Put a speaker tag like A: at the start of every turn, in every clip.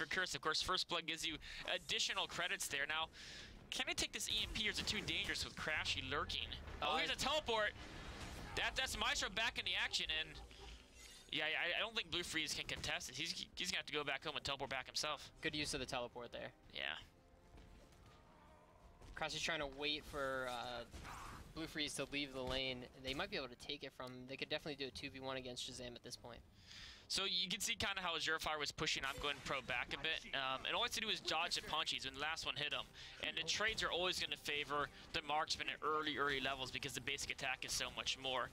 A: for Curse. Of course, First Blood gives you additional credits there. Now, can I take this EMP, or is it too dangerous with Crashy lurking? Oh, here's a teleport. That's Maestro back in the action, and yeah, I don't think Blue Freeze can contest it. He's gonna have to go back home and teleport back himself.
B: Good use of the teleport there.
A: Yeah.
B: Crashy's trying to wait for Blue Freeze to leave the lane. They might be able to take it from him. They could definitely do a 2v1 against Shazam at this point.
A: So you can see kind of how Azure Fire was pushing I'm going pro back a bit. And all he has to do is dodge the punchies when the last one hit him. And the trades are always going to favor the marksman at early levels because the basic attack is so much more.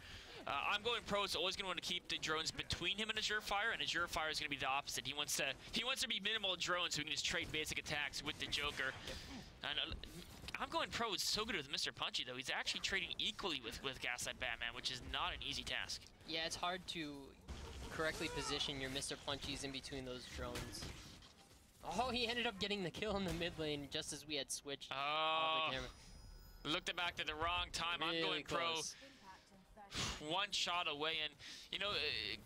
A: I'm going pro is always going to want to keep the drones between him and Azure Fire, and Azure Fire is going to be the opposite. He wants to be minimal drones so he can just trade basic attacks with the Joker. And I'm going pro is so good with Mr. Punchy, though. He's actually trading equally with Gaslight Batman, which is not an easy task.
B: Yeah, it's hard to correctly position your Mr. Punchies in between those drones. Oh, he ended up getting the kill in the mid lane just as we had switched off the camera.
A: Looked back to the wrong time.
B: Really
A: I'm going
B: close.
A: pro. One shot away, and you know,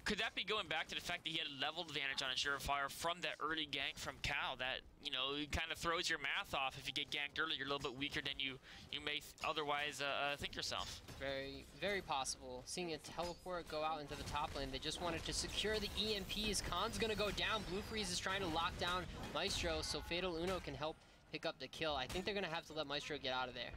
A: could that be going back to the fact that he had a level advantage on Azure Fire from that early gank from Cal? That, you know, it kind of throws your math off. If you get ganked early, you're a little bit weaker than you may otherwise think yourself.
B: Very, very possible. Seeing a teleport go out into the top lane, they just wanted to secure the EMPs. Khan's gonna go down. Blue Freeze is trying to lock down Maestro so Fatal Uno can help pick up the kill. I think they're gonna have to let Maestro get out of there.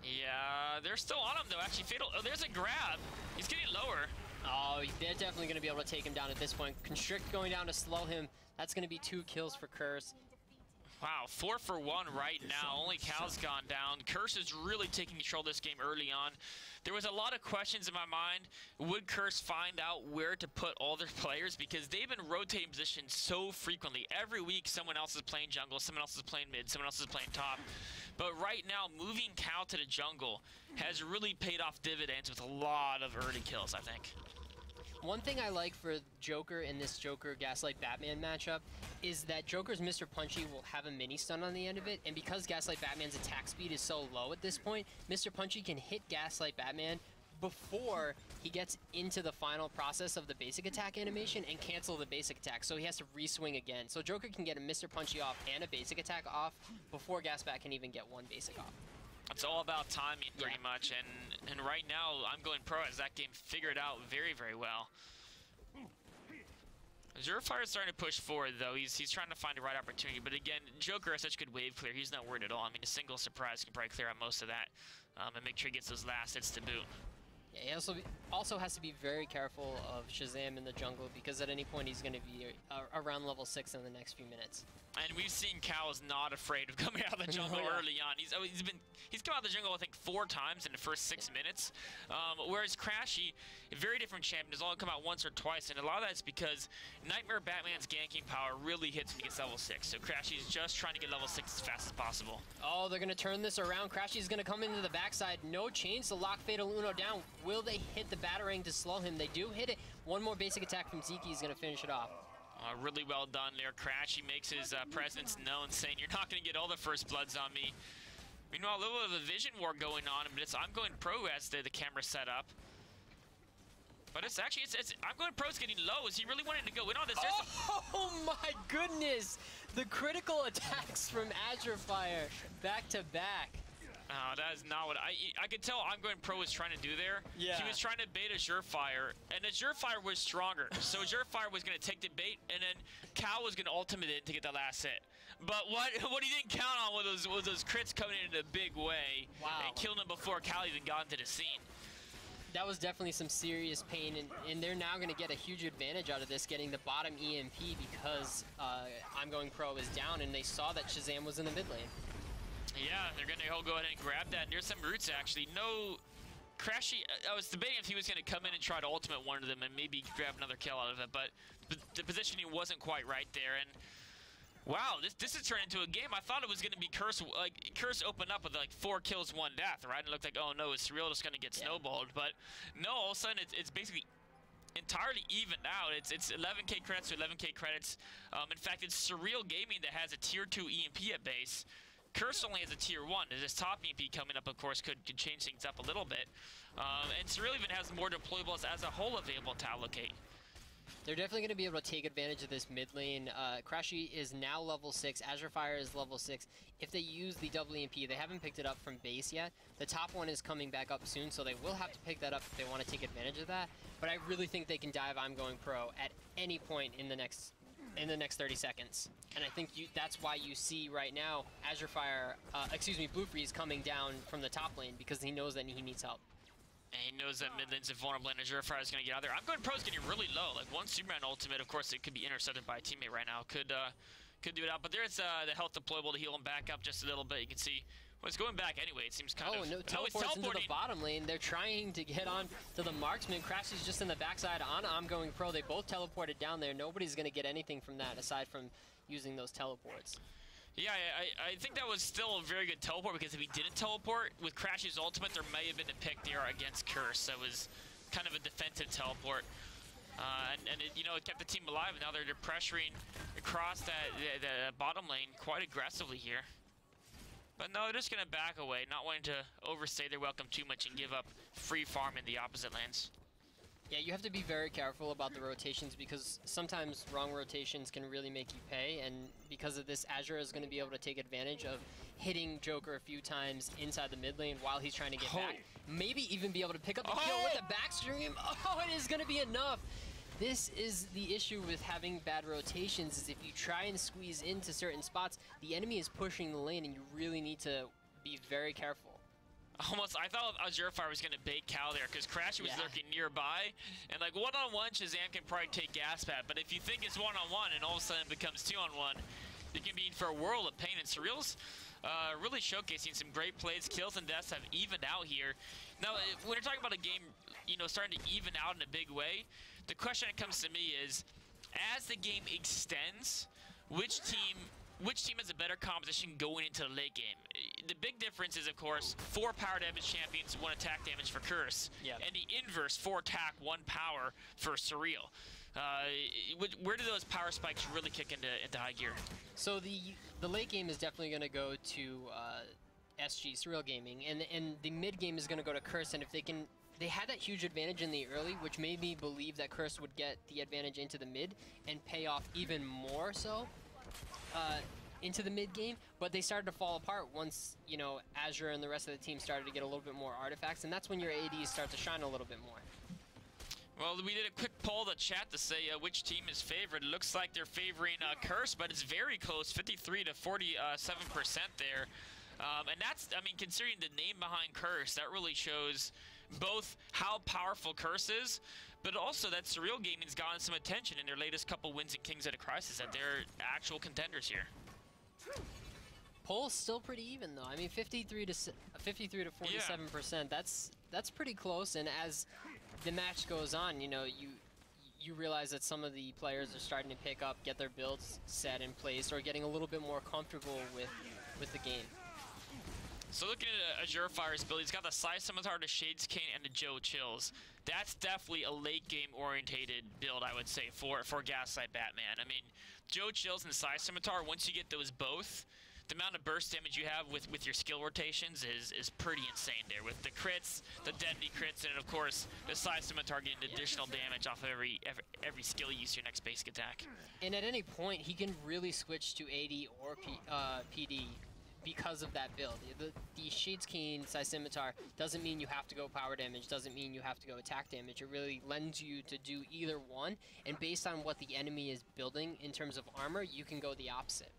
A: Yeah, they're still on him though, actually. Fatal, oh, there's a grab. He's getting lower.
B: Oh, they're definitely going to be able to take him down at this point. Constrict going down to slow him. That's going to be 2 kills for Curse.
A: Wow, 4 for 1 right now. Only Cal's gone down. Curse is really taking control of this game early on. There was a lot of questions in my mind. Would Curse find out where to put all their players? Because they've been rotating positions so frequently. Every week, someone else is playing jungle, someone else is playing mid, someone else is playing top. But right now, moving Cal to the jungle has really paid off dividends with a lot of early kills, I think.
B: One thing I like for Joker in this Joker Gaslight Batman matchup is that Joker's Mr. Punchy will have a mini stun on the end of it, and because Gaslight Batman's attack speed is so low at this point, Mr. Punchy can hit Gaslight Batman before he gets into the final process of the basic attack animation and cancel the basic attack, so he has to re-swing again. So Joker can get a Mr. Punchy off and a basic attack off before Gasbat can even get one basic off.
A: It's all about timing, pretty much, and right now I'm going pro as that game figured out very, very well. Azure Fire is starting to push forward, though. He's trying to find the right opportunity, but again, Joker has such good wave clear. He's not worried at all. I mean, a single surprise can probably clear out most of that, and make sure he gets those last hits to boot.
B: Yeah, he also has to be very careful of Shazam in the jungle because at any point he's going to be around level 6 in the next few minutes.
A: And we've seen Cal is not afraid of coming out of the jungle early on. He's come out of the jungle I think 4 times in the first 6 minutes. Whereas Crashy, a very different champion, has only come out once or twice, and a lot of that's because Nightmare Batman's ganking power really hits when he gets level 6. So Crashy's just trying to get level 6 as fast as possible. Oh,
B: they're going to turn this around. Crashy's going to come into the backside. No chains to lock Fatal Uno down. Will they hit the Batarang to slow him? They do hit it. One more basic attack from Ziki is going to finish it off.
A: Really well done there, Crash. He makes his presence known, saying, "You're not going to get all the first bloods on me." Meanwhile, a little bit of a vision war going on, but I'm going pro as the camera set up. But it's actually, I'm going pro's getting low. Is he really wanting to go in on this?
B: Oh my goodness! The critical attacks from Azure Fire back to back.
A: Oh, that is not what I could tell I'm going pro was trying to do there.
B: Yeah.
A: He was trying to bait Azure Fire, and Azure Fire was stronger. So Azure Fire was going to take the bait, and then Cal was going to ultimate it to get the last hit. But what he didn't count on was those crits coming in a big way.
B: Wow.
A: And killing him before Cal even got into the scene.
B: That was definitely some serious pain, and they're now going to get a huge advantage out of this, getting the bottom EMP because I'm going pro is down, and they saw that Shazam was in the mid lane.
A: Yeah, they're going to go ahead and grab that. And there's some roots, actually. No, Crashy, I was debating if he was going to come in and try to ultimate one of them and maybe grab another kill out of it, but the positioning wasn't quite right there. And wow, this has turned into a game. I thought it was going to be Curse open up with like 4 kills, 1 death, right? And it looked like, oh no, is Surreal just going to get snowballed? But no, all of a sudden it's basically entirely evened out. It's 11k credits to 11k credits. In fact, it's Surreal Gaming that has a tier 2 EMP at base. Curse only has a tier 1. This top EMP coming up, of course, could change things up a little bit. And Surreal even has more deployables as a whole available to allocate.
B: They're definitely going to be able to take advantage of this mid lane. Crashy is now level 6. Azure Fire is level 6. If they use the double EMP, they haven't picked it up from base yet. The top one is coming back up soon, so they will have to pick that up if they want to take advantage of that. But I really think they can dive I'm Going Pro at any point in the next 30 seconds. And I think that's why you see right now Azure Fire, Blue Freeze coming down from the top lane, because he knows that he needs help.
A: And he knows that mid lane's vulnerable and Azure Fire is going to get out there. I'm Going Pro is getting really low. Like one Superman ultimate, of course, it could be intercepted by a teammate right now. Could do it out, but there's the health deployable to heal him back up just a little bit. You can see, well, it's going back anyway. It seems kind of.
B: No, teleports into the bottom lane. They're trying to get on to the marksman. Crash is just in the backside on I'm Going Pro. They both teleported down there. Nobody's going to get anything from that aside from using those teleports.
A: Yeah, I think that was still a very good teleport, because if he didn't teleport with Crash's ultimate, there may have been a pick there against Curse. That was kind of a defensive teleport. And it, you know, it kept the team alive, and now they're pressuring across the bottom lane quite aggressively here. But no, they're just going to back away, not wanting to overstay their welcome too much and give up free farm in the opposite lanes.
B: Yeah, you have to be very careful about the rotations, because sometimes wrong rotations can really make you pay, and because of this, Azure is going to be able to take advantage of hitting Joker a few times inside the mid lane while he's trying to get back. Maybe even be able to pick up the kill with the backstream. Oh, it is going to be enough. This is the issue with having bad rotations, is if you try and squeeze into certain spots, the enemy is pushing the lane, and you really need to be very careful.
A: Almost, I thought Azure Fire was going to bait Cal there, because Crashy was lurking nearby, and like one-on-one, Shazam can probably take gas pad, but if you think it's one-on-one and all of a sudden it becomes two-on-one, it can be for a world of pain. And Surreal's really showcasing some great plays. Kills and deaths have evened out here. Now, when you're talking about a game, you know, starting to even out in a big way, the question that comes to me is, as the game extends, which team has a better composition going into the late game? The big difference is, of course, 4 power damage champions, 1 attack damage for Curse, and the inverse, 4 attack, 1 power for Surreal. Where do those power spikes really kick into high gear?
B: So the late game is definitely going to go to SG, Surreal Gaming, and the mid game is going to go to Curse, and if they had that huge advantage in the early, which made me believe that Curse would get the advantage into the mid and pay off even more so into the mid game, but they started to fall apart once, you know, Azure and the rest of the team started to get a little bit more artifacts, and that's when your ADs start to shine a little bit more.
A: Well, we did a quick poll to chat to say which team is favored. It looks like they're favoring Curse, but it's very close, 53 to 47% there. And that's, I mean, considering the name behind Curse, that really shows both how powerful Curse is, but also that Surreal Gaming's gotten some attention in their latest couple wins in Kings at a Crisis, that they're actual contenders here.
B: Poll's still pretty even though. I mean, 53 to 47%. That's pretty close. And as the match goes on, you know, you realize that some of the players are starting to pick up, get their builds set in place, or getting a little bit more comfortable with the game.
A: So looking at Azure Fire's build, he's got the Psy Scimitar, the Shades Cane, and the Joe Chills. That's definitely a late game orientated build, I would say, for Gaslight Batman. I mean, Joe Chills and Psy Scimitar, once you get those both, the amount of burst damage you have with your skill rotations is pretty insane there. With the crits, the deadly crits, and of course, the Psy Scimitar getting additional damage off of every skill you use your next basic attack.
B: And at any point, he can really switch to AD or PD. Because of that build. The Shades Keen Psy Scimitar doesn't mean you have to go power damage, doesn't mean you have to go attack damage. It really lends you to do either one, and based on what the enemy is building in terms of armor, you can go the opposite.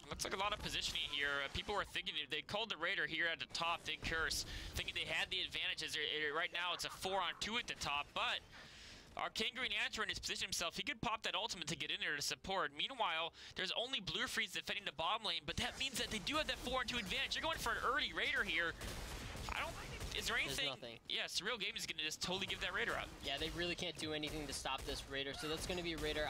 A: Looks like a lot of positioning here. People were thinking, they called the Raider here at the top, Big Curse, thinking they had the advantages. Right now it's a 4-on-2 at the top, but our King Green Lantern has positioned himself. He could pop that ultimate to get in there to support. Meanwhile, there's only Blue Freeze defending the bottom lane, but that means that they do have that 4-on-2 advantage. They're going for an early Raider here. Is there anything?
B: There's nothing.
A: Yeah, Surreal Gaming is going to just totally give that Raider up.
B: Yeah, they really can't do anything to stop this Raider, so that's going to be Raider.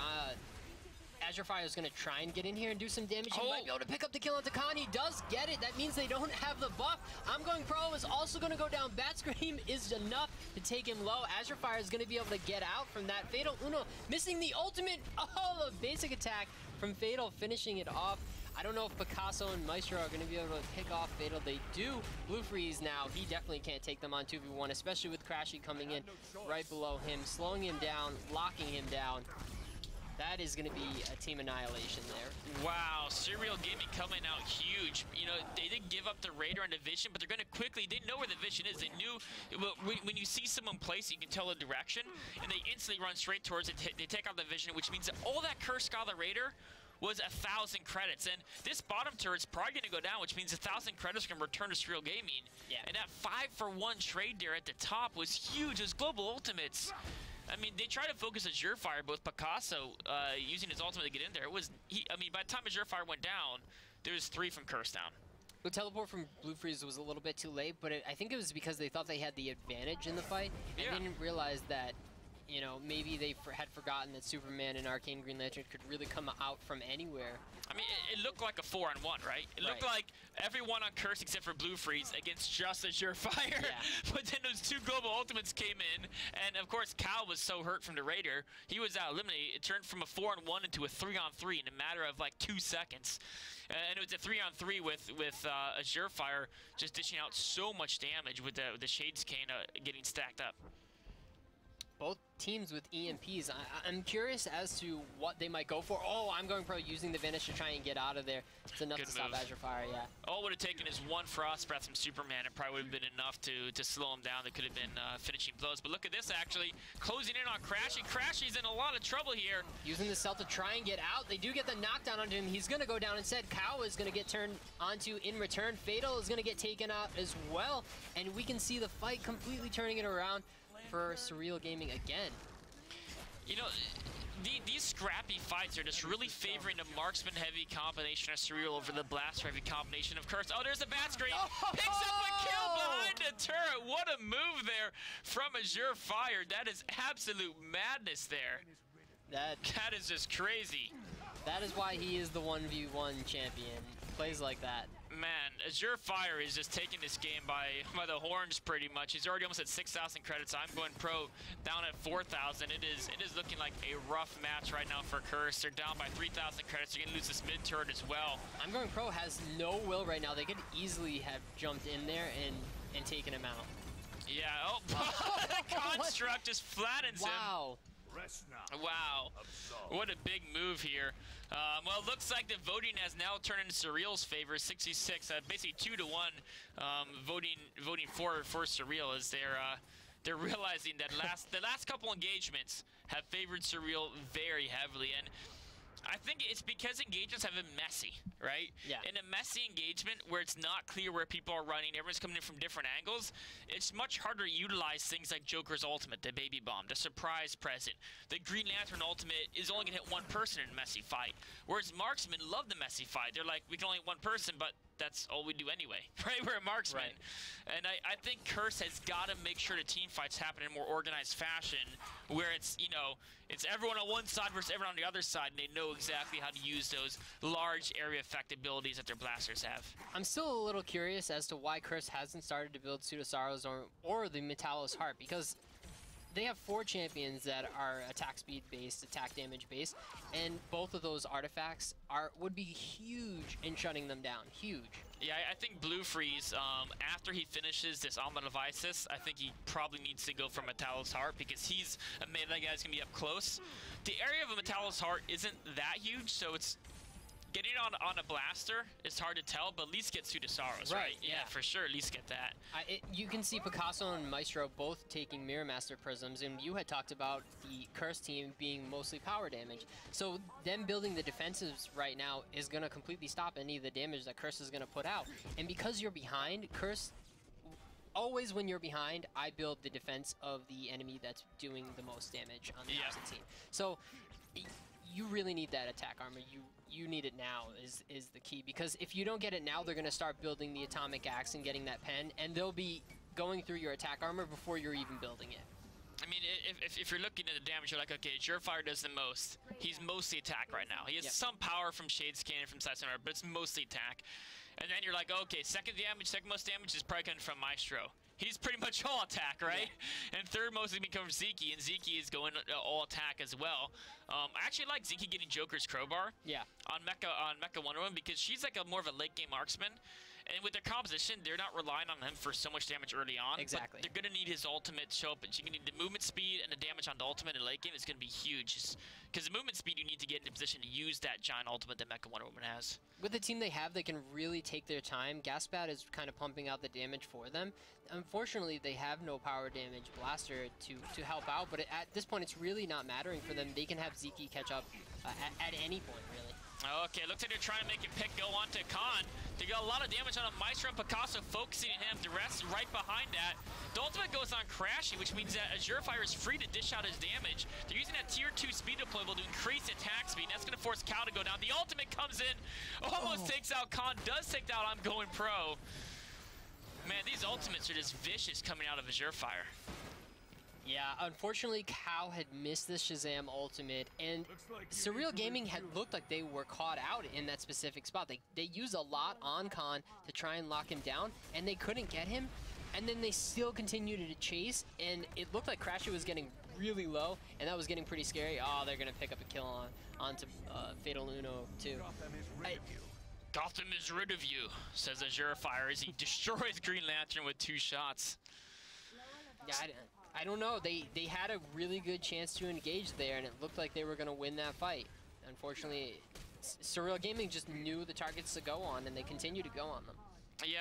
B: Azure Fire is going to try and get in here and do some damage. He might be able to pick up the kill on Takan. He does get it. That means they don't have the buff. I'm Going Pro is also going to go down. Bat Scream is enough to take him low. Azure Fire is going to be able to get out from that. Fatal Uno missing the ultimate. Oh, the basic attack from Fatal finishing it off. I don't know if Picasso and Maestro are going to be able to pick off Fatal. They do. Blue Freeze now. He definitely can't take them on 2v1, especially with Crashy coming in right below him, slowing him down, locking him down. That is going to be a team annihilation there.
A: Wow, Surreal Gaming coming out huge. You know, they didn't give up the radar and the vision, but they're going to quickly, they know where the vision is. They knew, when you see someone place, you can tell the direction, and they instantly run straight towards it. They take out the vision, which means that all that curse got the radar was 1,000 credits. And this bottom turret's probably going to go down, which means 1,000 credits are going to return to Surreal Gaming.
B: Yeah.
A: And that 5-for-1 trade there at the top was huge. It was global ultimates. I mean, they tried to focus Azure Fire, but with Picasso using his ultimate to get in there, it was, I mean, by the time Azure Fire went down, there was 3 from Curse down.
B: The teleport from Blue Freeze was a little bit too late, but I think it was because they thought they had the advantage in the fight, and they didn't realize that, you know, maybe they had forgotten that Superman and Arcane Green Lantern could really come out from anywhere.
A: I mean, it looked like a 4-on-1, right? It looked like everyone on Curse except for Blue Freeze against just Azure Fire. Yeah. But then those 2 global ultimates came in, and of course Cal was so hurt from the Raider, he was out eliminated. It turned from a 4-on-1 into a 3-on-3 in a matter of like 2 seconds. And it was a 3-on-3 with Azure Fire just dishing out so much damage with the Shades Cane getting stacked up.
B: Both teams with EMPs. I'm curious as to what they might go for. Oh, I'm going pro using the Vanish to try and get out of there. It's enough to stop Azure Fire, yeah.
A: All it would have taken is 1 Frost Breath from Superman. It probably would have been enough to slow him down. That could have been finishing blows. But look at this, actually. Closing in on Crashy. Crashy's in a lot of trouble here.
B: Using the Cell to try and get out. They do get the knockdown onto him. He's going to go down instead. Cow is going to get turned onto in return. Fatal is going to get taken out as well. And we can see the fight completely turning it around for Surreal Gaming again.
A: You know, these scrappy fights are just really favoring the marksman-heavy combination of Surreal over the blaster-heavy combination of Curse. Oh, there's a bat screen. Picks up a kill behind the turret. What a move there from Azure Fire. That is absolute madness there. That is just crazy.
B: That is why he is the 1v1 champion. Plays like that.
A: Man, Azure Fire is just taking this game by the horns pretty much. He's already almost at 6,000 credits. I'm going pro down at 4,000. It is looking like a rough match right now for Curse. They're down by 3,000 credits. They're going to lose this mid turret as well. I'm going pro has no will right now. They could easily have jumped in there and taken him out. Yeah, oh, the construct just flattens him. Wow. Wow, what a big move here. Well, it looks like the voting has now turned into Surreal's favor, 66, basically 2-1 voting for Surreal, as they're realizing that the last couple engagements have favored Surreal very heavily, and I think it's because engagements have been messy, right? Yeah. In a messy engagement where it's not clear where people are running, everyone's coming in from different angles, it's much harder to utilize things like Joker's ultimate, the baby bomb, the surprise present. The Green Lantern ultimate is only going to hit 1 person in a messy fight. Whereas marksmen love the messy fight. They're like, we can only hit 1 person, but that's all we do anyway, right? We're a marksman. Right. And I think Curse has got to make sure the team fights happen in a more organized fashion where it's, you know, it's everyone on one side versus everyone on the other side, and they know exactly how to use those large area effect abilities that their blasters have. I'm still a little curious as to why Curse hasn't started to build Pseudosaurus or the Metallos Heart, because they have 4 champions that are attack speed based, attack damage based, and both of those artifacts would be huge in shutting them down. Huge. Yeah, I think Blue Freeze, after he finishes this Alma Devices, I think he probably needs to go for Metallos Heart, because he's a melee guy's gonna be up close. The area of a Metallos Heart isn't that huge, so it's getting on a blaster, it's hard to tell, but at least get Pseudosaurus, right? Yeah, for sure, at least get that. You can see Picasso and Maestro both taking Mirror Master Prisms, and you had talked about the Curse team being mostly power damage. So them building the defensives right now is going to completely stop any of the damage that Curse is going to put out. And because you're behind, Curse, always when you're behind, I build the defense of the enemy that's doing the most damage on the opposite team. So you really need that attack armor. You need it now is the key, because if you don't get it now, they're going to start building the Atomic Axe and getting that pen, and they'll be going through your attack armor before you're even building it. I mean, if you're looking at the damage, you're like, okay, Surefire does the most. He's mostly attack right now. He has some power from Shades Cannon, from Side Center, but it's mostly attack. And then you're like, okay, second most damage is probably coming from Maestro. He's pretty much all attack, right? Yeah. And third most is going to come from Zeke, and Zeke is going all attack as well. I actually like Zeke getting Joker's Crowbar on Mecha Wonder Woman, because she's like more of a late game marksman. And with their composition, they're not relying on him for so much damage early on.
B: Exactly.
A: But they're going to need his ultimate to show up. But you can need the movement speed, and the damage on the ultimate in late game is going to be huge. Because the movement speed, you need to get into position to use that giant ultimate that Mecha Wonder Woman has.
B: With the team they have, they can really take their time. Gaspat is kind of pumping out the damage for them. Unfortunately, they have no power damage blaster to help out, but at this point, it's really not mattering for them. They can have Ziki catch up at any point, really.
A: Okay, looks like they're trying to make him pick go on to Khan. They got a lot of damage on a Maestro and Picasso focusing on him. The rest right behind that. The ultimate goes on Crashy, which means that Azure Fire is free to dish out his damage. They're using that tier 2 speed deployable to increase attack speed. That's going to force Cal to go down. The ultimate comes in, almost takes out Khan, does take out I'm Going Pro. Man, these ultimates are just vicious coming out of Azure Fire.
B: Yeah, unfortunately, Cow had missed the Shazam ultimate, and Surreal Gaming had looked like they were caught out in that specific spot. They used a lot on Khan to try and lock him down, and they couldn't get him, and then they still continued to chase, and it looked like Crasher was getting really low, and that was getting pretty scary. Oh, they're going to pick up a kill onto Fatal Uno, too.
A: Gotham is rid of you, says Azure Fire as he destroys Green Lantern with 2 shots.
B: Yeah, I don't know. They had a really good chance to engage there, and it looked like they were going to win that fight. Unfortunately, Surreal Gaming just knew the targets to go on, and they continue to go on them.
A: Yeah,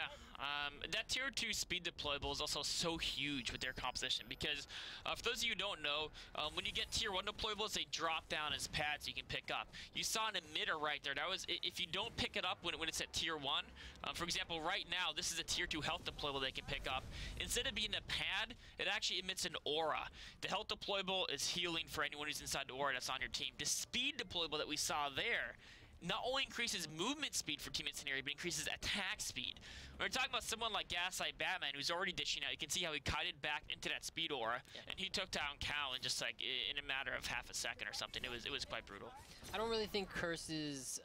A: that tier 2 speed deployable is also so huge with their composition because for those of you who don't know, when you get tier 1 deployables, they drop down as pads you can pick up. You saw an emitter right there. That was if you don't pick it up when it's at tier 1. For example, right now, this is a tier 2 health deployable they can pick up. Instead of being a pad, it actually emits an aura. The health deployable is healing for anyone who's inside the aura that's on your team. The speed deployable that we saw there not only increases movement speed for teammates in the area, but increases attack speed. When we're talking about someone like Gaslight Batman, who's already dishing out, you can see how he kited back into that speed aura, and he took down Cal in just like in a matter of half a second or something. It was quite brutal.
B: I don't really think Curse's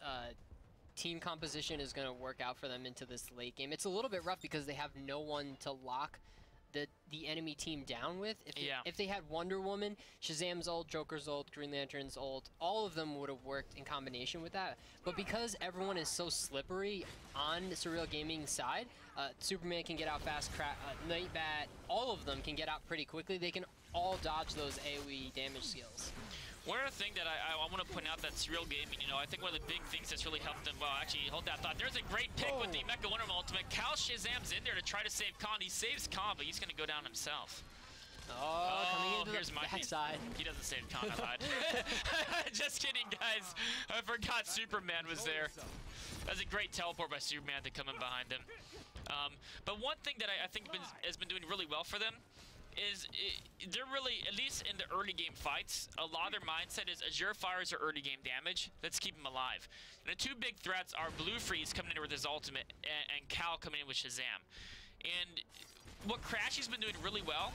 B: team composition is going to work out for them into this late game. It's a little bit rough because they have no one to lock the enemy team down with. If they had Wonder Woman, Shazam's ult, Joker's ult, Green Lantern's ult, all of them would have worked in combination with that. But because everyone is so slippery on the Surreal Gaming side, Superman can get out fast, Nightbat, all of them can get out pretty quickly. They can all dodge those AoE damage skills.
A: One other thing that I want to point out that Surreal Gaming, you know, I think one of the big things that's really helped them, well, actually, hold that thought. There's a great pick with the Mecha Wonder Woman ultimate. Cal Shazam's in there to try to save Khan. He saves Khan, but he's going to go down himself.
B: Coming into
A: here's
B: the
A: my
B: backside.
A: He doesn't save Khan, I lied. Just kidding, guys. I forgot Superman was there. That's a great teleport by Superman to come in behind him. But one thing that I think has been doing really well for them is they're really, at least in the early game fights, a lot of their mindset is Azure Fires are early game damage. Let's keep them alive. And the 2 big threats are Blue Freeze coming in with his ultimate and Cal coming in with Shazam. And what Crashy's been doing really well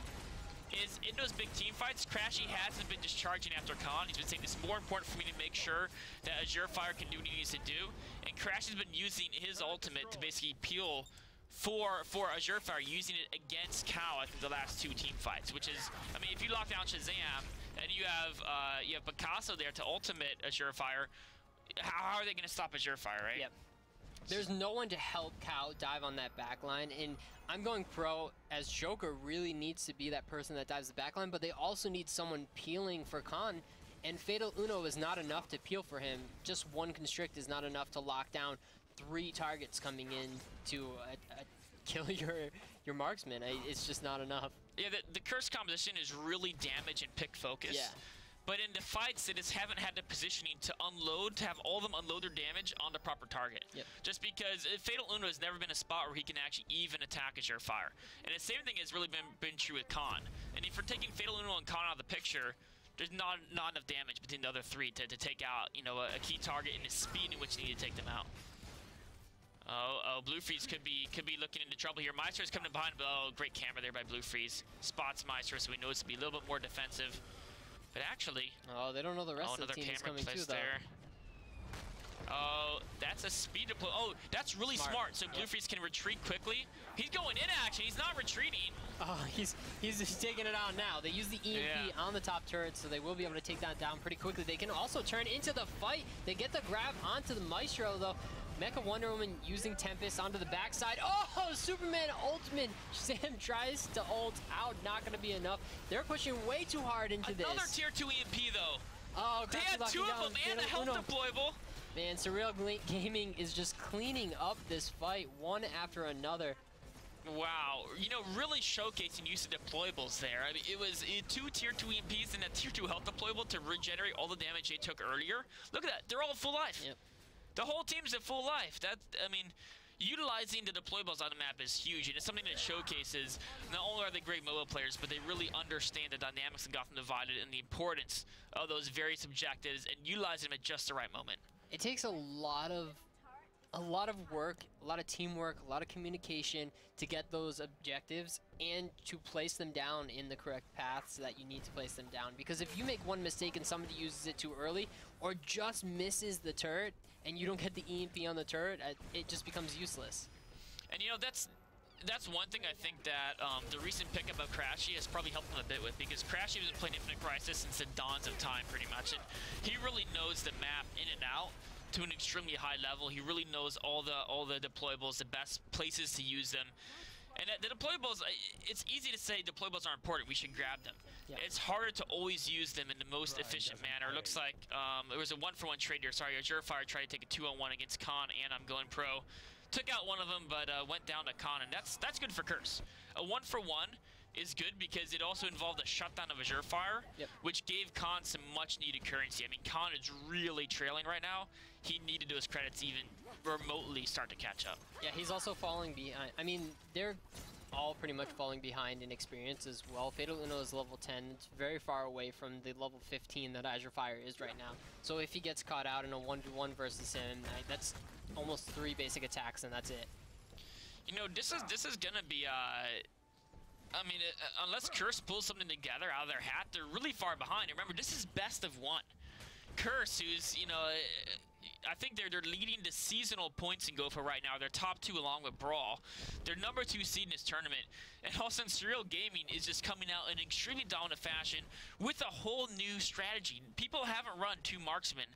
A: is in those big team fights, Crashy hasn't been just charging after Khan. He's been saying it's more important for me to make sure that Azure Fire can do what he needs to do. And Crashy's been using his ultimate to basically peel for Azure Fire, using it against Cal, I think, the last 2 team fights, which is, I mean, if you lock down Shazam and you have Picasso there to ultimate Azure Fire, how are they going to stop Azure Fire, right?
B: Yep. There's no one to help Cal dive on that backline, and I'm Going Pro as Joker really needs to be that person that dives the backline, but they also need someone peeling for Khan, and Fatal Uno is not enough to peel for him. Just 1 constrict is not enough to lock down 3 targets coming in to kill your marksman. It's just not enough.
A: Yeah, the curse composition is really damage and pick focus.
B: Yeah.
A: But in the fights, they just haven't had the positioning to unload, to have all of them unload their damage on the proper target.
B: Yep.
A: Just because Fatal Uno has never been a spot where he can actually even attack Azure Fire. And the same thing has really been true with Khan. And if you're taking Fatal Uno and Khan out of the picture, there's not enough damage between the other 3 to take out, you know, a key target and the speed in which they need to take them out. Blue Freeze could be looking into trouble here. Maestro's coming behind. Oh, great camera there by Blue Freeze. Spots Maestro, so we know it's to be a little bit more defensive. But actually,
B: they don't know the rest of the team is coming too, though.
A: There. Oh, that's a speed deploy. Oh, that's really smart. So Blue Freeze can retreat quickly. He's going in action. He's not retreating.
B: Oh, he's just taking it on now. They use the EMP on the top turret, so they will be able to take that down pretty quickly. They can also turn into the fight. They get the grab onto the Maestro, though. Mecha Wonder Woman using Tempest onto the backside. Oh, Superman ultimate. Sam tries to ult out, not going to be enough. They're pushing way too hard into this.
A: Another tier 2 EMP though.
B: Oh,
A: they had two of them and a health deployable.
B: Man, Surreal Gaming is just cleaning up this fight one after another.
A: Wow, you know, really showcasing use of deployables there. I mean, it was 2 tier 2 EMPs and a tier 2 health deployable to regenerate all the damage they took earlier. Look at that, they're all full life.
B: Yep.
A: The whole team's at full life. I mean, utilizing the deployables on the map is huge, and it's something that showcases not only are they great MOBA players, but they really understand the dynamics of Gotham Divided and the importance of those various objectives and utilizing them at just the right moment.
B: It takes a lot of work, a lot of teamwork, a lot of communication to get those objectives and to place them down in the correct paths that you need to place them down. Because if you make one mistake and somebody uses it too early or just misses the turret and you don't get the EMP on the turret, it just becomes useless.
A: And you know, that's one thing I think that the recent pickup of Crashy has probably helped them a bit with, because Crashy has been playing Infinite Crisis since the dawns of time pretty much, and he really knows the map in and out to an extremely high level. He really knows all the deployables, the best places to use them. And the deployables, it's easy to say deployables are important, we should grab them. Yeah. It's harder to always use them in the most efficient manner. It looks like it was a 1-for-1 trade here. Sorry, Azure Fire tried to take a 2-on-1 against Khan, and I'm going pro. Took out one of them, but went down to Khan, and that's good for Curse. A 1-for-1 is good because it also involved a shutdown of Azure Fire, which gave Khan some much-needed currency. I mean, Khan is really trailing right now. He needed those credits even remotely start to catch up. Yeah,
B: he's also falling behind. I mean, they're all pretty much falling behind in experience as well. Fatal Uno is level 10. It's very far away from the level 15 that Azure Fire is right now. So if he gets caught out in a 1v1 versus him, that's almost 3 basic attacks, and that's it.
A: You know, this is gonna be I mean, unless Curse pulls something together out of their hat, they're really far behind. And remember, this is best of 1. Curse, who's, you know, I think they're leading the seasonal points in Go4 right now. They're top 2 along with Brawl. They're number 2 seed in this tournament. And also Surreal Gaming is just coming out in extremely dominant fashion with a whole new strategy. People haven't run 2 marksmen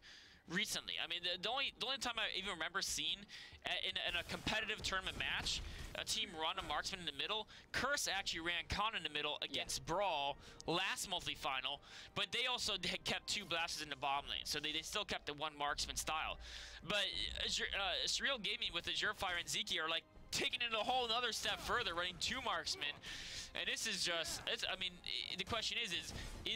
A: recently. I mean, the only time I even remember seeing in a competitive tournament match a team run a marksman in the middle, Curse actually ran Khan in the middle against Brawl last monthly final, but they also kept 2 blasters in the bomb lane, so they still kept the 1 marksman style. But Surreal Gaming with Azure Fire and Zeki are like taking it a whole another step further, running 2 marksmen. And this is just, I mean, the question is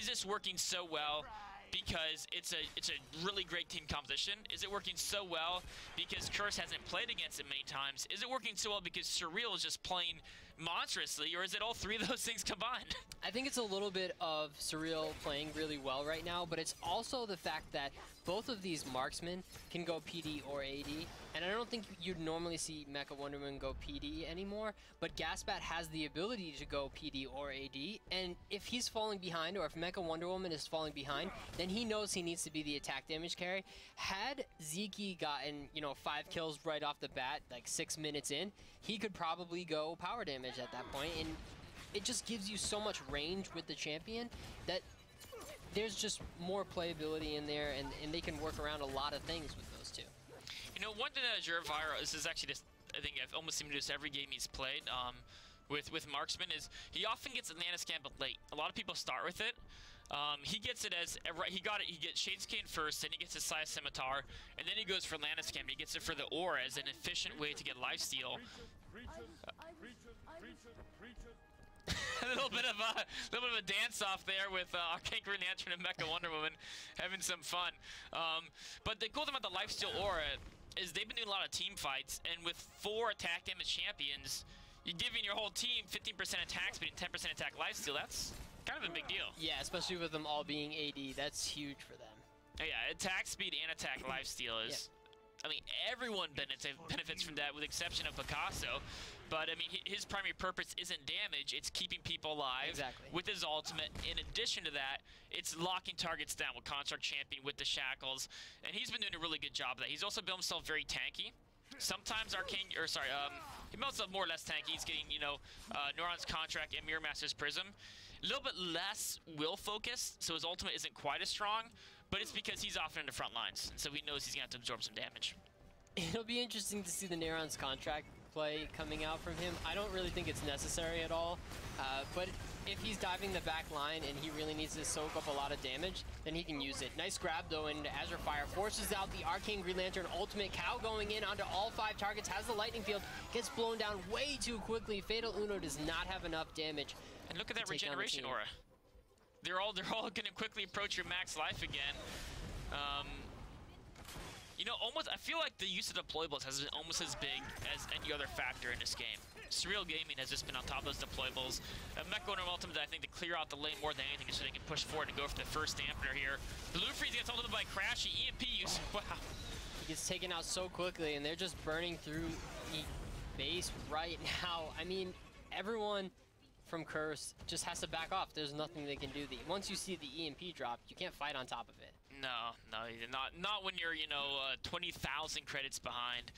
A: this working so well because it's a really great team composition? Is it working so well because Curse hasn't played against it many times? Is it working so well because Surreal is just playing monstrously, or is it all 3 of those things combined?
B: I think it's a little bit of Surreal playing really well right now, but it's also the fact that both of these marksmen can go PD or AD, and I don't think you'd normally see Mecha Wonder Woman go PD anymore, but Gasbat has the ability to go PD or AD, and if he's falling behind, or if Mecha Wonder Woman is falling behind, then he knows he needs to be the attack damage carry. Had Zeki gotten, you know, 5 kills right off the bat, like 6 minutes in, he could probably go power damage at that point, and it just gives you so much range with the champion that there's just more playability in there, and they can work around a lot of things with those 2.
A: You know, one thing that Azure Fire, this is actually just, I think I've almost seen him do this every game he's played with Marksman, is he often gets Atlantis Gambit late. A lot of people start with it. He gets it as, he gets Shades Cane first, then he gets his Saya Scimitar, and then he goes for Atlantis Gambit. He gets it for the Aura as an efficient way to get lifesteal. A little bit of a dance off there with Arcane Green Lantern and Mecha Wonder Woman having some fun. But the cool thing about the lifesteal Aura is they've been doing a lot of team fights, and with 4 attack damage champions, you're giving your whole team 15% attack speed and 10% attack lifesteal. That's kind of a big deal.
B: Yeah, especially with them all being AD, that's huge for them.
A: Yeah, attack speed and attack lifesteal is, I mean, everyone benefits from that with the exception of Picasso. But, I mean, his primary purpose isn't damage, it's keeping people alive with his ultimate. In addition to that, it's locking targets down with Construct Champion with the shackles. And he's been doing a really good job of that. He's also built himself very tanky. Sometimes he built himself more or less tanky. He's getting, you know, Neuron's Contract and Mirror Master's Prism. A little bit less will focused, so his ultimate isn't quite as strong, but it's because he's often in the front lines, so he knows he's going to have to absorb some damage.
B: It'll be interesting to see the Neron's contract play coming out from him. I don't really think it's necessary at all, but if he's diving the back line and he really needs to soak up a lot of damage, then he can use it. Nice grab though into Azure Fire, forces out the Arcane Green Lantern ultimate. Cow going in onto all 5 targets, has the lightning field, gets blown down way too quickly. Fatal Uno does not have enough damage.
A: And look at that regeneration aura. They're all gonna quickly approach your max life again. You know, I feel like the use of deployables has been almost as big as any other factor in this game. Surreal Gaming has just been on top of those deployables. Mecha Wonder Ultimate, I think, to clear out the lane more than anything so they can push forward and go for the first dampener here. Blue Freeze gets ultimated by Crashy. EMP use. Wow.
B: He gets taken out so quickly, and they're just burning through the base right now. I mean, everyone from Curse just has to back off. There's nothing they can do. Once you see the EMP drop, you can't fight on top of it.
A: No, not when you're, you know, 20,000 credits behind.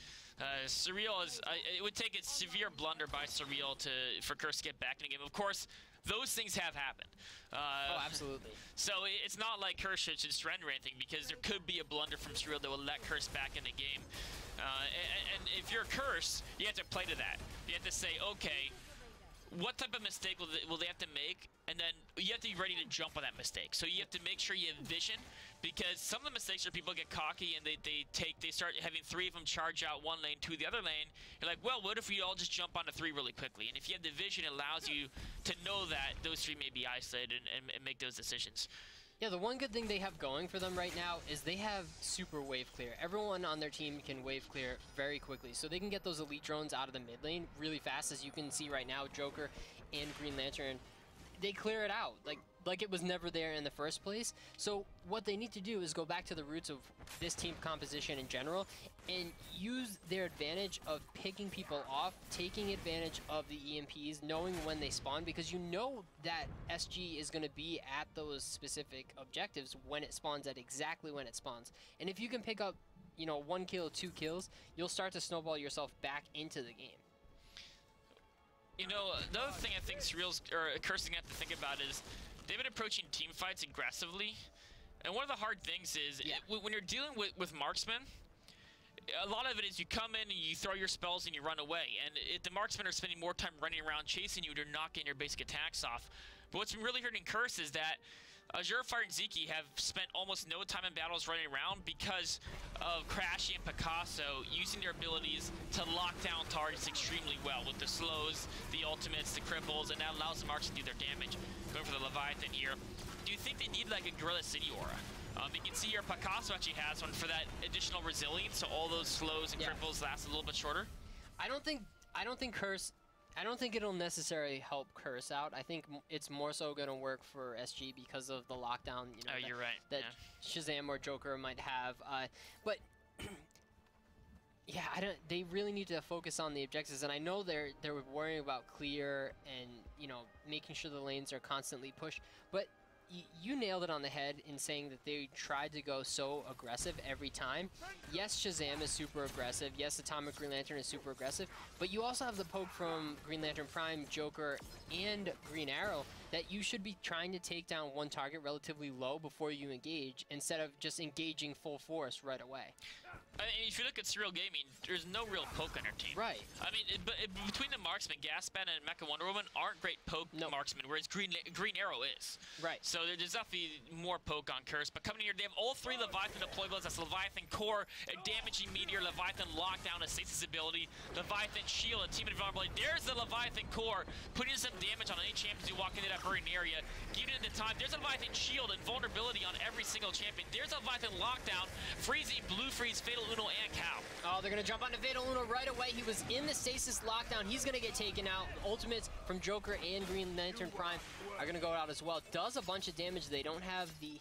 A: Surreal is, it would take a severe blunder by Surreal for Curse to get back in the game. Of course, those things have happened.
B: Oh, absolutely.
A: So it's not like Curse should surrender anything, because there could be a blunder from Surreal that will let Curse back in the game. And if you're Curse, you have to play to that. You have to say, okay, what type of mistake will they have to make? And then you have to be ready to jump on that mistake. So you have to make sure you have vision, because some of the mistakes are people get cocky and they start having 3 of them charge out one lane to the other lane. You're like, well, what if we all just jump onto 3 really quickly? And if you have the vision, it allows you to know that those 3 may be isolated and make those decisions.
B: Yeah, the one good thing they have going for them right now is they have super wave clear. Everyone on their team can wave clear very quickly, so they can get those elite drones out of the mid lane really fast. As you can see right now, Joker and Green Lantern, they clear it out like it was never there in the first place. So what they need to do is go back to the roots of this team composition in general and use their advantage of picking people off, taking advantage of the EMPs, knowing when they spawn, because you know that SG is going to be at those specific objectives when it spawns, at exactly when it spawns. And if you can pick up, you know, 1 kill, 2 kills, you'll start to snowball yourself back into the game.
A: You know, another thing I think Surreal's, or Cursing have to think about is they've been approaching team fights aggressively. And one of the hard things is, when you're dealing with marksmen, a lot of it is you come in and you throw your spells and you run away. And if the marksmen are spending more time running around chasing you, they're not getting your basic attacks off. But what's been really hurting Curse is that Azure Fire and Zeki have spent almost no time in battles running around because of Crashy and Picasso using their abilities to lock down targets extremely well with the slows, the ultimates, the cripples, and that allows the marks to do their damage. Going for the Leviathan here. Do you think they need like a Gorilla City aura? You can see here Picasso actually has one for that additional resilience, so all those slows and cripples last a little bit shorter. I don't think
B: it'll necessarily help Curse out. I think it's more so going to work for SG because of the lockdown, you know,
A: you're right.
B: That Shazam or Joker might have. But yeah, they really need to focus on the objectives, and I know they're worrying about clear and, you know, making sure the lanes are constantly pushed, but you nailed it on the head in saying that they tried to go so aggressive every time. Yes, Shazam is super aggressive. Yes, Atomic Green Lantern is super aggressive. But you also have the poke from Green Lantern Prime, Joker, and Green Arrow that you should be trying to take down one target relatively low before you engage, instead of just engaging full force right away.
A: I mean, if you look at Surreal Gaming, there's no real poke on our team.
B: Right.
A: I mean, between the marksmen, Gaspan and Mecha Wonder Woman aren't great poke marksmen, whereas Green Arrow is.
B: Right.
A: So there's definitely more poke on Curse. But coming in here, they have all 3 Leviathan deployables. That's Leviathan Core, a damaging meteor, Leviathan Lockdown, a stasis ability, Leviathan Shield, a team invulnerability. There's the Leviathan Core, putting some damage on any champions who walk into that burning area. Giving it the time. There's a Leviathan Shield and vulnerability on every single champion. There's a Leviathan Lockdown, freezing, Blue Freeze, Fatal Uno, and Cow.
B: Oh, they're going to jump onto Fatal Uno right away. He was in the stasis lockdown. He's going to get taken out. Ultimates from Joker and Green Lantern Prime are going to go out as well. Does a bunch of damage. They don't have the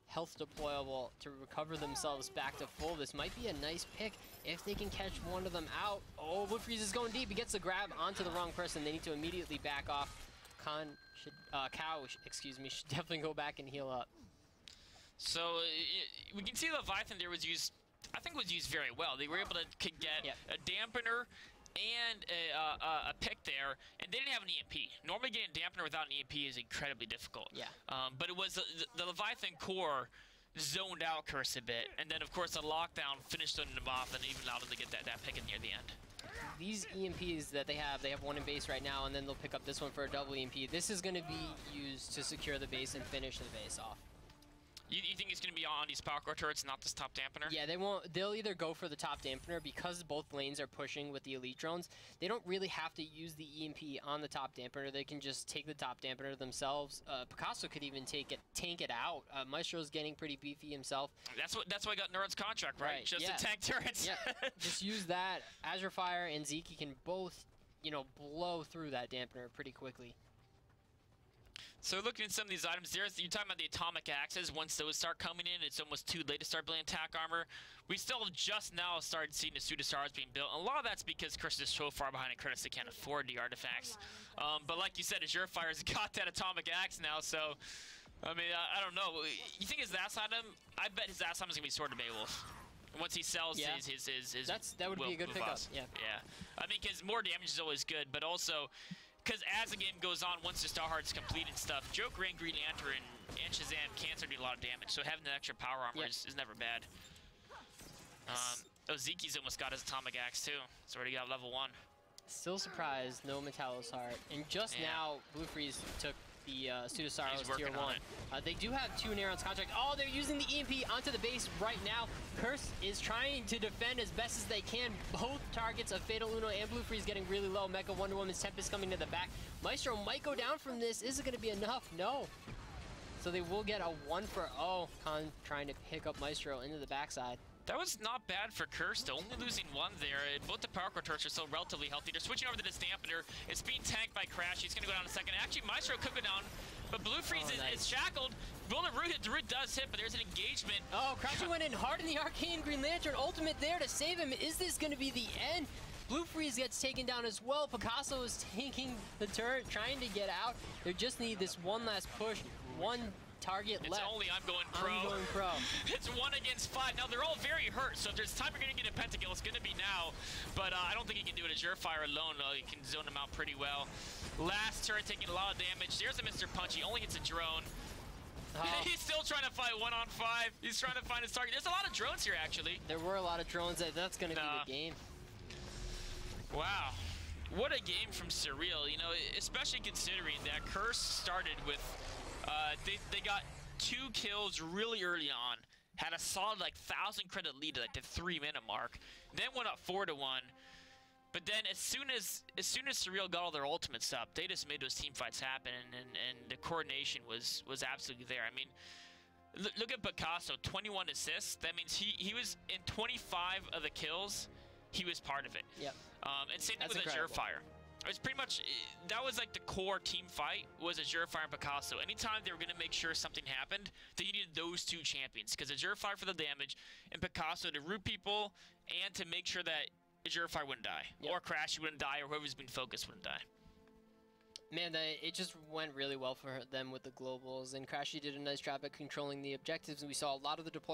B: health deployable to recover themselves back to full. This might be a nice pick if they can catch one of them out. Oh, Blue Freeze is going deep. He gets the grab onto the wrong person. They need to immediately back off. Cow, excuse me, should definitely go back and heal up.
A: So we can see Leviathan there was used, I think was used very well. They were able to get a dampener and a pick there, and they didn't have an EMP. Normally getting a dampener without an EMP is incredibly difficult.
B: Yeah.
A: But it was the Leviathan Core zoned out Curse a bit. And then, of course, the lockdown finished them off and even allowed them to get that pick in near the end.
B: These EMPs that they have one in base right now, and then they'll pick up this one for a double EMP. This is going to be used to secure the base and finish the base off.
A: You think it's going to be on these power core turrets, not this top dampener?
B: Yeah, they'll either go for the top dampener because both lanes are pushing with the elite drones. They don't really have to use the EMP on the top dampener. They can just take the top dampener themselves. Picasso could even tank it out. Maestro's getting pretty beefy himself.
A: That's why I got Neuron's contract, right? Just to tank turrets.
B: Yeah, just use that. Azure Fire and Zeke can both, blow through that dampener pretty quickly.
A: So looking at some of these items, you're talking about the atomic axes. Once those start coming in, it's almost too late to start building attack armor. We still just now started seeing the pseudostars being built. And a lot of that's because Curse is so far behind in credits they can't afford the artifacts. But like you said, Azure Fire's got that atomic axe now, so I mean, I don't know. You think his last item? I bet his last item is gonna be Sword of Beowulf. Once he sells his
B: that would be a good pickup. Yeah.
A: I mean, because more damage is always good, but also, because as the game goes on, once the Star Heart's complete and stuff, Joker and Green Lantern and Shazam can start doing a lot of damage, so having the extra power armor is never bad. Zeke's almost got his atomic axe too. He's already got level 1. Still
B: surprised, no Metallo's Heart. And just now, Blue Freeze took the Pseudosaurus tier 1. They do have 2 Neuron's contract. Oh, they're using the EMP onto the base right now. Curse is trying to defend as best as they can. Both targets of Fatal Uno and Blue Freeze getting really low. Mecha Wonder Woman's Tempest coming to the back. Maestro might go down from this. Is it going to be enough? No. So they will get a 1-for-0. Khan trying to pick up Maestro into the backside.
A: That was not bad for Curse, only losing 1 there. Both the power core turrets are still relatively healthy. They're switching over to this dampener. It's being tanked by Crash. He's going to go down in a second. Actually, Maestro could go down, but Blue Freeze is shackled. Bullet Root does hit, but there's an engagement.
B: Oh, Crash went in hard in the Arcane Green Lantern. Ultimate there to save him. Is this going to be the end? Blue Freeze gets taken down as well. Picasso is taking the turret, trying to get out. They just need this one last push. 1 target left.
A: It's only I'm going pro.
B: I'm going pro.
A: It's 1 against 5. Now, they're all very hurt, so if there's time you're going to get a pentakill, it's going to be now. But I don't think he can do it as Azure Fire alone. He can zone him out pretty well. Last turret taking a lot of damage. There's a Mr. Punch. He only hits a drone. He's still trying to fight 1-on-5. He's trying to find his target. There's a lot of drones here, actually.
B: There were a lot of drones. That's going to be the game.
A: Wow. What a game from Surreal, especially considering that Curse started with they got 2 kills really early on, had a solid 1,000 credit lead at the 3-minute mark, then went up 4-1. But then as soon as Surreal got all their ultimates up, they just made those team fights happen, and the coordination was absolutely there. I mean, look at Picasso, 21 assists. That means he was in 25 of the kills. He was part of it.
B: Yep.
A: And same thing with Azure Fire. It was pretty much, that was the core team fight, was Azure Fire and Picasso. Anytime they were going to make sure something happened, they needed those 2 champions. Because Azure Fire for the damage, and Picasso to root people, and to make sure that Azure Fire wouldn't die. Yep. Or Crash wouldn't die, or whoever's been focused wouldn't die.
B: Man, it just went really well for them with the globals, and Crashy did a nice job at controlling the objectives, and we saw a lot of the deploy